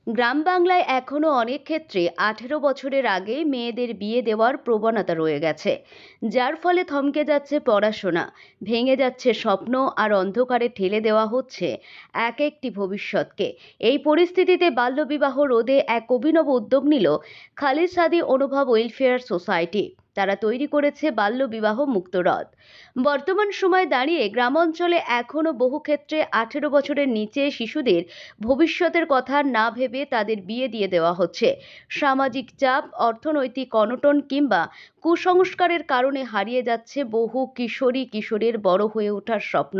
গ্রাম বাংলায় এখনো অনেক ক্ষেত্রে 18 বছরের আগে মেয়েদের বিয়ে দেওয়ার প্রবণতা রয়ে গেছে, যার ফলে থমকে যাচ্ছে পড়াশোনা, ভেঙে যাচ্ছে স্বপ্ন, আর অন্ধকারে ঠেলে দেওয়া হচ্ছে এক একটি ভবিষ্যৎকে। এই পরিস্থিতিতে বাল্যবিবাহ রোধে এক অভিনব উদ্যোগ নিল খালিদ সাদি অনুভব ওয়েলফেয়ার সোসাইটি। তারা তৈরি করেছে বাল্যবিবাহ মুক্ত রথ। বর্তমান সময়ে দাঁড়িয়ে গ্রামাঞ্চলে এখনো বহু ক্ষেত্রে 18 বছরের নিচে শিশুদের ভবিষ্যতের কথা না ভেবে তাদের বিয়ে দিয়ে দেওয়া হচ্ছে। সামাজিক চাপ, অর্থনৈতিক অনটন কিংবা কুসংস্কারের কারণে হারিয়ে যাচ্ছে বহু কিশোরী কিশোরের বড় হয়ে ওঠার স্বপ্ন।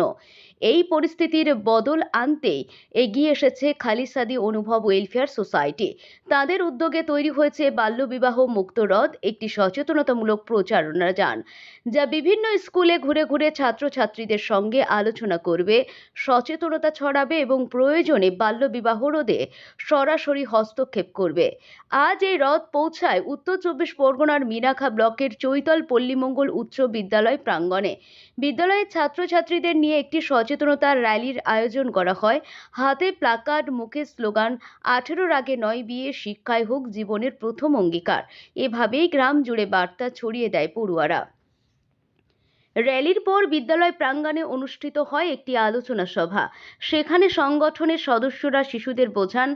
এই পরিস্থিতির বদল আনতেই এগিয়ে এসেছে খালিসাদি অনুভব ওয়েলফেয়ার সোসাইটি। তাদের উদ্যোগে তৈরি হয়েছে বাল্যবিবাহ মুক্ত রথ, একটি সচেতনতামূলক প্রচারণা যান যা বিভিন্ন স্কুলে ঘুরে ঘুরে ছাত্রছাত্রীদের সঙ্গে আলোচনা করবে, সচেতনতা ছড়াবে এবং প্রয়োজনে বাল্যবিবাহ রোধে সরাসরি হস্তক্ষেপ করবে। আজ এই রথ পৌঁছায় উত্তর 24 পরগনার মিনাখা ব্লকের চৈতল পল্লীমঙ্গল উচ্চ বিদ্যালয় প্রাঙ্গণে। বিদ্যালয়ের ছাত্রছাত্রীদের নিয়ে একটি সচেতনতার র্যালির আয়োজন করা হয়। হাতে প্লাকার্ড, মুখে স্লোগান, 18-র আগে নয় বিয়ে, শিক্ষাই হোক জীবনের প্রথম অঙ্গীকার। এভাবেই গ্রাম জুড়ে বার্তা ছড়িয়ে দেয় পড়ুয়ারা। র্যালির পর বিদ্যালয় প্রাঙ্গণে অনুষ্ঠিত হয় একটি আলোচনা সভা। সেখানে সংগঠনের সদস্যরা শিশুদের বোঝান,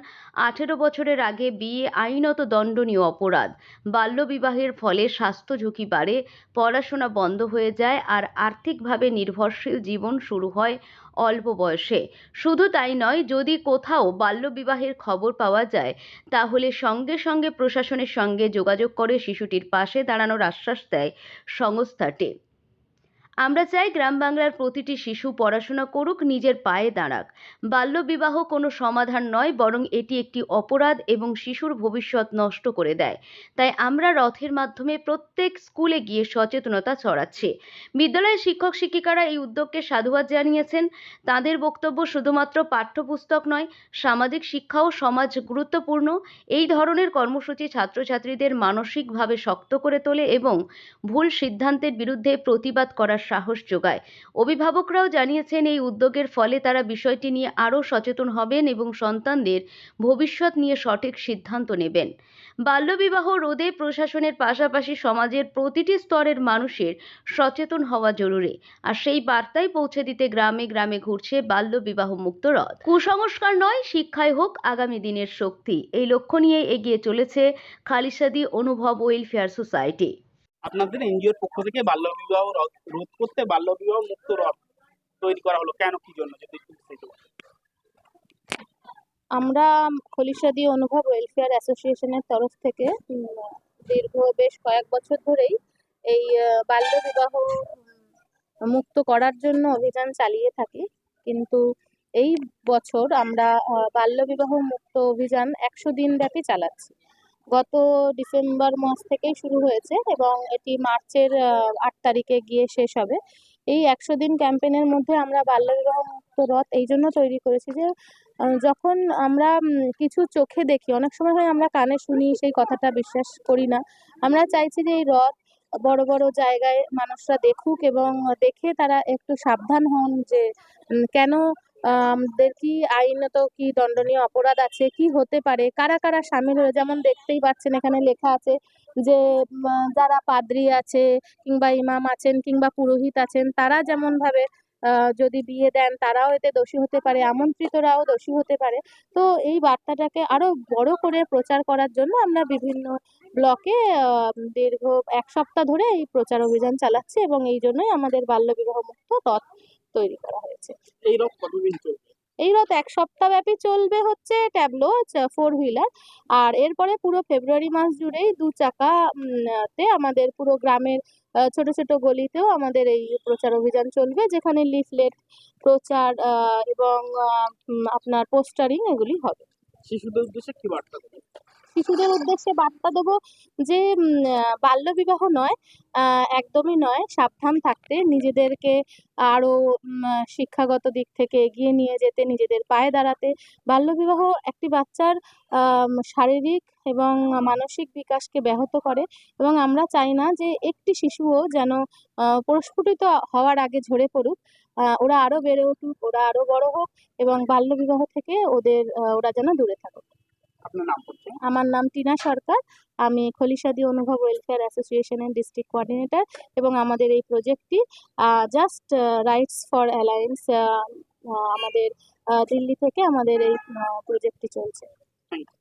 18 বছরের আগে বিয়ে আইনত দণ্ডনীয় অপরাধ। বাল্যবিবাহের ফলে স্বাস্থ্য ঝুঁকি বাড়ে, পড়াশোনা বন্ধ হয়ে যায়, আর আর্থিকভাবে নির্ভরশীল জীবন শুরু হয় অল্প বয়সে। শুধু তাই নয়, যদি কোথাও বাল্যবিবাহের খবর পাওয়া যায় তাহলে সঙ্গে সঙ্গে প্রশাসনের সঙ্গে যোগাযোগ করে শিশুটির পাশে দাঁড়ানোর আশ্বাস দেয় সংস্থাটি। আমরা চাই গ্রাম বাংলার প্রতিটি শিশু পড়াশোনা করুক, নিজের পায়ে দাঁড়াক। বাল্যবিবাহ কোনো সমাধান নয়, বরং এটি একটি অপরাধ এবং শিশুর ভবিষ্যৎ নষ্ট করে দেয়। তাই আমরা রথের মাধ্যমে প্রত্যেক স্কুলে গিয়ে সচেতনতা ছড়াচ্ছি। বিদ্যালয়ের শিক্ষক শিক্ষিকারা এই উদ্যোগকে সাধুবাদ জানিয়েছেন। তাদের বক্তব্য, শুধুমাত্র পাঠ্যপুস্তক নয়, সামাজিক শিক্ষাও সমাজ গুরুত্বপূর্ণ। এই ধরনের কর্মসূচি ছাত্রছাত্রীদের মানসিকভাবে শক্ত করে তোলে এবং ভুল সিদ্ধান্তের বিরুদ্ধে প্রতিবাদ করার সাহস যোগায়। অভিভাবকরাও জানিয়েছেন, এই উদ্যোগের ফলে তারা বিষয়টি নিয়ে আরও সচেতন হবেন এবং সন্তানদের ভবিষ্যৎ নিয়ে সঠিক সিদ্ধান্ত নেবেন। বাল্যবিবাহ রোধে প্রশাসনের পাশাপাশি সমাজের প্রতিটি স্তরের মানুষের সচেতন হওয়া জরুরি। আর সেই বার্তাই পৌঁছে দিতে গ্রামে গ্রামে ঘুরছে বাল্যবিবাহ মুক্ত রথ। কুসংস্কার নয়, শিক্ষাই হোক আগামী দিনের শক্তি, এই লক্ষ্য নিয়ে এগিয়ে চলেছে খালিসাদি অনুভব ওয়েলফেয়ার সোসাইটি। আপনাদের এনজিওর পক্ষ থেকে বাল্যবিবাহ রোধ করতে বাল্যবিবাহ মুক্ত রথ তৈরি করা হলো, কেন, কি জন্য, যদি একটু বিস্তারিত বলেন। আমরা খলিশাদি অনুভব ওয়েলফেয়ার অ্যাসোসিয়েশনের তরফ থেকে দীর্ঘ বেশ কয়েক বছর ধরেই এই বাল্যবিবাহ মুক্ত করার জন্য অভিযান চালিয়ে থাকি। কিন্তু এই বছর আমরা বাল্যবিবাহ মুক্ত অভিযান 100 দিন ব্যাপী চালাচ্ছি। গত ডিসেম্বর মাস থেকেই শুরু হয়েছে এবং এটি মার্চের 8 তারিখে গিয়ে শেষ হবে। এই 100 দিন ক্যাম্পেইনের মধ্যে আমরা বাল্যবিবাহ মুক্ত রথ এই জন্য তৈরি করেছি যে যখন আমরা কিছু চোখে দেখি, অনেক সময় হয় আমরা কানে শুনি, সেই কথাটা বিশ্বাস করি না। আমরা চাইছি যে এই রথ বড় বড় জায়গায় মানুষরা দেখুক এবং দেখে তারা একটু সাবধান হন যে কেন আমাদের কি আইনত কি দণ্ডনীয় অপরাধ আছে, কি হতে পারে, কারা কারা সামিল হয়ে, যেমন দেখতেই পাচ্ছেন এখানে লেখা আছে যে যারা পাদ্রী আছে কিংবা ইমাম আছেন কিংবা পুরোহিত আছেন, তারা যেমন ভাবে যদি বিয়ে দেন তারাও এতে দোষী হতে পারে, আমন্ত্রিতরাও দোষী হতে পারে। তো এই বার্তাটাকে আরো বড় করে প্রচার করার জন্য আমরা বিভিন্ন ব্লকে দীর্ঘ 1 সপ্তাহ ধরে এই প্রচার অভিযান চালাচ্ছি এবং এই জন্যই আমাদের বাল্যবিবাহ মুক্ত রথ তৈরি করা হয়েছে। এই রথ কতদিন চলবে? এই রথ 1 সপ্তাহ ব্যাপী চলবে হচ্ছে ট্যাবলো 4 হুইলার, আর এরপরে পুরো ফেব্রুয়ারি মাস জুড়েই 2 চাকা তে আমাদের পুরো গ্রামের ছোট ছোট গলিতেও আমাদের এই প্রচার অভিযান চলবে, যেখানে লিফলেট প্রচার এবং আপনার পোস্টারিং এগুলি হবে। শিশুদের উদ্দেশ্যে কি বার্তা দেবেন? শিশুদের উদ্দেশ্যে বার্তা দেবো যে বাল্যবিবাহ নয়, একদমই নয়, সাবধান থাকতে, নিজেদেরকে আরো শিক্ষাগত দিক থেকে এগিয়ে নিয়ে যেতে, নিজেদের পায়ে দাঁড়াতে। বাল্যবিবাহ একটি বাচ্চার শারীরিক এবং মানসিক বিকাশকে ব্যাহত করে এবং আমরা চাই না যে একটি শিশুও যেন প্রস্ফুটিত হওয়ার আগে ঝরে পড়ুক। ওরা আরো বেড়ে উঠুক, ওরা আরো বড় হোক এবং বাল্যবিবাহ থেকে ওরা যেন দূরে থাকুক। আমার নাম টিনা সরকার। আমি খলিশাদি অনুভব ওয়েলফেয়ার অ্যাসোসিয়েশনের ডিস্ট্রিক্ট কোঅর্ডিনেটর এবং আমাদের এই প্রজেক্টটি জাস্ট রাইটস ফর অ্যালায়েন্স আমাদের দিল্লি থেকে আমাদের এই প্রজেক্টটি চলছে। Thank you.